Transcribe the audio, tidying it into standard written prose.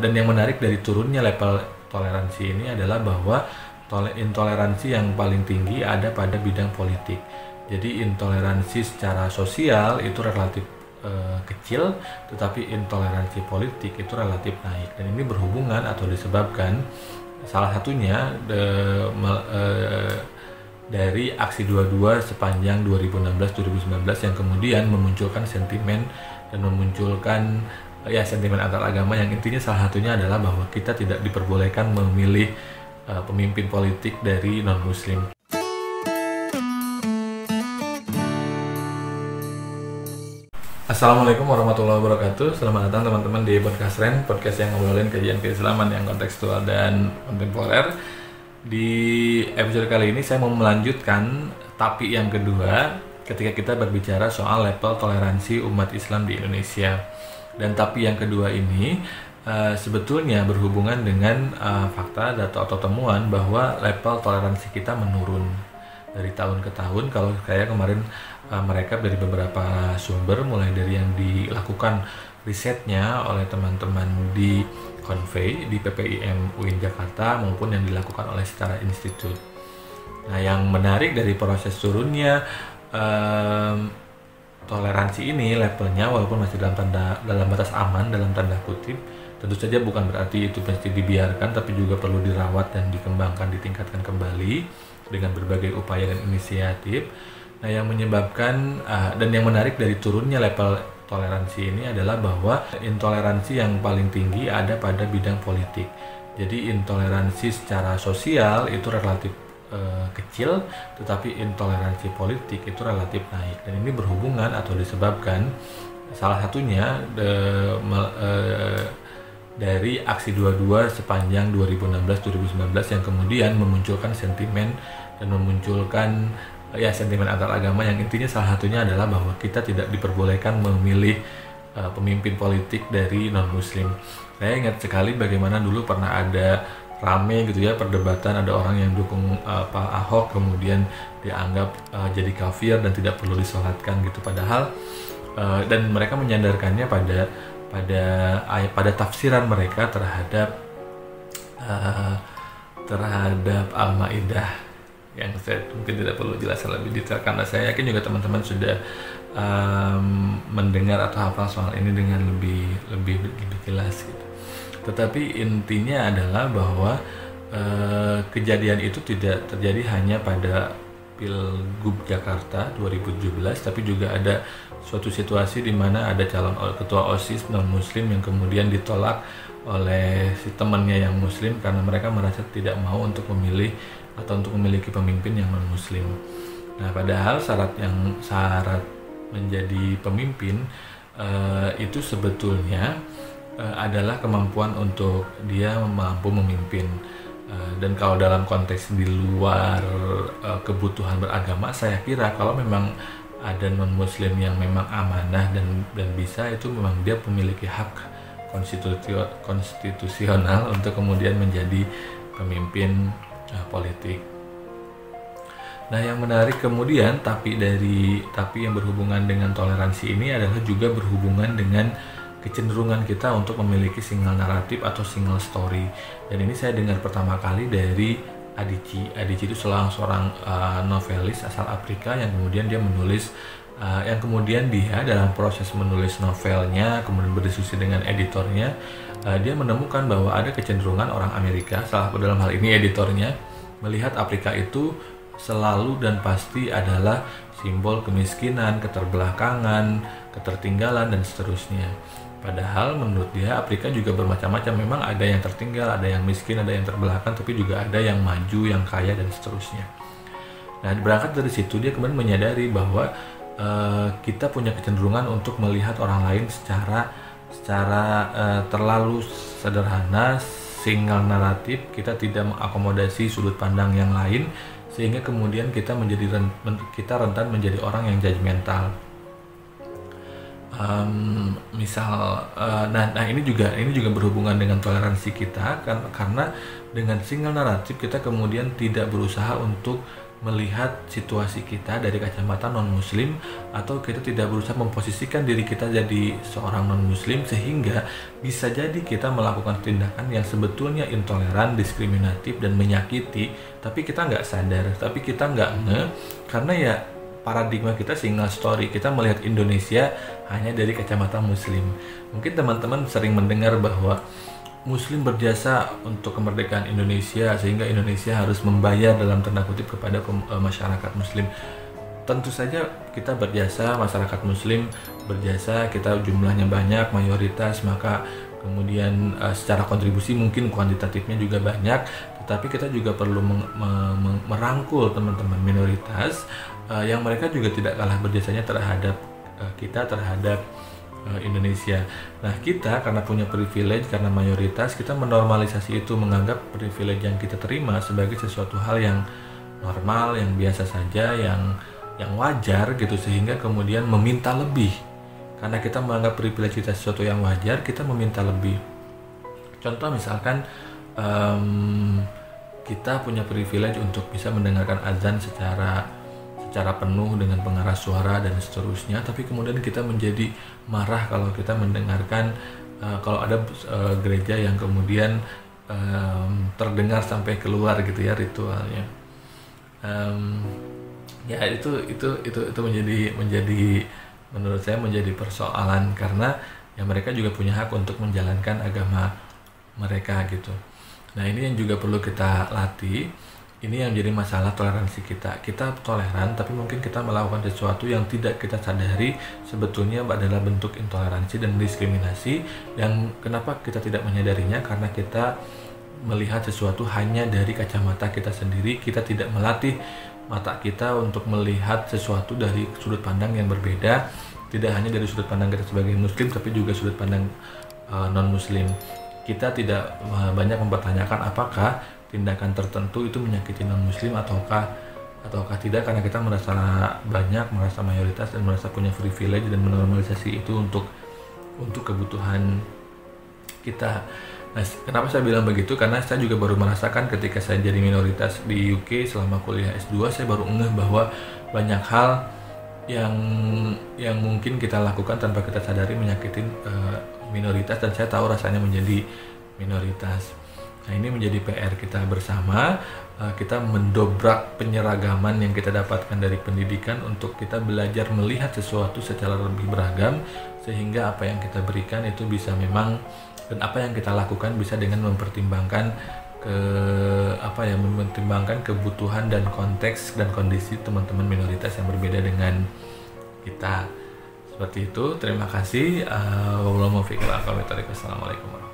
Dan yang menarik dari turunnya level toleransi ini adalah bahwa intoleransi yang paling tinggi ada pada bidang politik. Jadi intoleransi secara sosial itu relatif kecil, tetapi intoleransi politik itu relatif naik. Dan ini berhubungan atau disebabkan salah satunya dari aksi 22 sepanjang 2016-2019 yang kemudian memunculkan sentimen dan memunculkan sentimen antar agama yang intinya salah satunya adalah bahwa kita tidak diperbolehkan memilih pemimpin politik dari non-muslim. Assalamualaikum warahmatullahi wabarakatuh. Selamat datang teman-teman di Podcast Ren, podcast yang ngobrolin kajian keislaman yang kontekstual dan kontemporer. Di episode kali ini saya mau melanjutkan tapi yang kedua ketika kita berbicara soal level toleransi umat Islam di Indonesia. Dan tapi yang kedua ini sebetulnya berhubungan dengan fakta, data atau temuan bahwa level toleransi kita menurun dari tahun ke tahun. Kalau saya kemarin merekap dari beberapa sumber, mulai dari yang dilakukan risetnya oleh teman-teman di Convey, di PPIM UIN Jakarta, maupun yang dilakukan oleh Setara Institute. Nah, yang menarik dari proses turunnya toleransi ini, levelnya walaupun masih dalam batas aman dalam tanda kutip, tentu saja bukan berarti itu mesti dibiarkan, tapi juga perlu dirawat dan dikembangkan, ditingkatkan kembali dengan berbagai upaya dan inisiatif. Nah, yang menyebabkan dan yang menarik dari turunnya level toleransi ini adalah bahwa intoleransi yang paling tinggi ada pada bidang politik. Jadi intoleransi secara sosial itu relatif kecil, tetapi intoleransi politik itu relatif naik. Dan ini berhubungan atau disebabkan salah satunya dari aksi 22 sepanjang 2016-2019 yang kemudian memunculkan sentimen dan memunculkan sentimen antar agama yang intinya salah satunya adalah bahwa kita tidak diperbolehkan memilih pemimpin politik dari non-muslim. Saya ingat sekali bagaimana dulu pernah ada rame gitu ya perdebatan, ada orang yang dukung Pak Ahok kemudian dianggap jadi kafir dan tidak perlu disolatkan gitu, padahal dan mereka menyandarkannya pada tafsiran mereka terhadap Al-Maidah, yang saya mungkin tidak perlu jelaskan lebih detail karena saya yakin juga teman-teman sudah mendengar atau hafal soal ini dengan lebih jelas gitu. Tetapi intinya adalah bahwa kejadian itu tidak terjadi hanya pada Pilgub Jakarta 2017, tapi juga ada suatu situasi di mana ada calon ketua OSIS non-muslim yang kemudian ditolak oleh si temannya yang muslim karena mereka merasa tidak mau untuk memilih atau untuk memiliki pemimpin yang non-muslim. Nah, padahal syarat menjadi pemimpin itu sebetulnya adalah kemampuan untuk dia mampu memimpin. Dan kalau dalam konteks di luar kebutuhan beragama, saya kira kalau memang ada non-muslim yang memang amanah dan bisa, itu memang dia memiliki hak konstitusional untuk kemudian menjadi pemimpin politik. Nah, yang menarik kemudian tapi yang berhubungan dengan toleransi ini adalah juga berhubungan dengan kecenderungan kita untuk memiliki single naratif atau single story. Dan ini saya dengar pertama kali dari Adichie. Adichie itu seorang novelis asal Afrika yang kemudian dia menulis yang kemudian dia dalam proses menulis novelnya kemudian berdiskusi dengan editornya, dia menemukan bahwa ada kecenderungan orang Amerika, dalam hal ini editornya, melihat Afrika itu selalu dan pasti adalah simbol kemiskinan, keterbelakangan, ketertinggalan dan seterusnya. Padahal menurut dia Afrika juga bermacam-macam, memang ada yang tertinggal, ada yang miskin, ada yang terbelakang, tapi juga ada yang maju, yang kaya dan seterusnya. Nah, berangkat dari situ dia kemudian menyadari bahwa kita punya kecenderungan untuk melihat orang lain secara terlalu sederhana, single naratif, kita tidak mengakomodasi sudut pandang yang lain, sehingga kemudian kita rentan menjadi orang yang judgmental. Nah ini juga berhubungan dengan toleransi kita karena dengan single naratif kita kemudian tidak berusaha untuk melihat situasi kita dari kacamata non-muslim, atau kita tidak berusaha memposisikan diri kita jadi seorang non-muslim sehingga bisa jadi kita melakukan tindakan yang sebetulnya intoleran, diskriminatif, dan menyakiti, tapi kita nggak sadar, tapi kita nggak karena ya paradigma kita single story, kita melihat Indonesia hanya dari kacamata muslim. Mungkin teman-teman sering mendengar bahwa Muslim berjasa untuk kemerdekaan Indonesia sehingga Indonesia harus membayar dalam tanda kutip kepada masyarakat Muslim. Tentu saja kita berjasa, masyarakat Muslim berjasa, kita jumlahnya banyak, mayoritas, maka kemudian secara kontribusi mungkin kuantitatifnya juga banyak, tetapi kita juga perlu merangkul teman-teman minoritas yang mereka juga tidak kalah berjasanya terhadap kita, terhadap Indonesia. Nah, kita karena punya privilege, karena mayoritas, kita menormalisasi itu, menganggap privilege yang kita terima sebagai sesuatu hal yang normal, yang biasa saja, yang wajar gitu, sehingga kemudian meminta lebih. Karena kita menganggap privilege kita sesuatu yang wajar, kita meminta lebih. Contoh misalkan kita punya privilege untuk bisa mendengarkan azan secara penuh dengan pengeras suara dan seterusnya, tapi kemudian kita menjadi marah kalau kita mendengarkan kalau ada gereja yang kemudian terdengar sampai keluar gitu ya ritualnya. Ya itu menjadi menurut saya menjadi persoalan, karena ya mereka juga punya hak untuk menjalankan agama mereka gitu. Nah, ini yang juga perlu kita latih. Ini yang jadi masalah toleransi kita. Kita toleran, tapi mungkin kita melakukan sesuatu yang tidak kita sadari sebetulnya adalah bentuk intoleransi dan diskriminasi. Dan kenapa kita tidak menyadarinya? Karena kita melihat sesuatu hanya dari kacamata kita sendiri. Kita tidak melatih mata kita untuk melihat sesuatu dari sudut pandang yang berbeda. Tidak hanya dari sudut pandang kita sebagai muslim, tapi juga sudut pandang non-muslim. Kita tidak banyak mempertanyakan apakah tindakan tertentu itu menyakiti non-muslim ataukah tidak, karena kita merasa banyak, merasa mayoritas, dan merasa punya privilege dan menormalisasi itu untuk kebutuhan kita. Nah, kenapa saya bilang begitu? Karena saya juga baru merasakan ketika saya jadi minoritas di UK selama kuliah S2, saya baru ngeh bahwa banyak hal yang mungkin kita lakukan tanpa kita sadari menyakitin minoritas, dan saya tahu rasanya menjadi minoritas. Nah, ini menjadi PR kita bersama, kita mendobrak penyeragaman yang kita dapatkan dari pendidikan untuk kita belajar melihat sesuatu secara lebih beragam, sehingga apa yang kita berikan itu bisa memang, dan apa yang kita lakukan bisa dengan mempertimbangkan mempertimbangkan kebutuhan dan konteks dan kondisi teman-teman minoritas yang berbeda dengan kita. Seperti itu, terima kasih. Wassalamualaikum warahmatullahi wabarakatuh.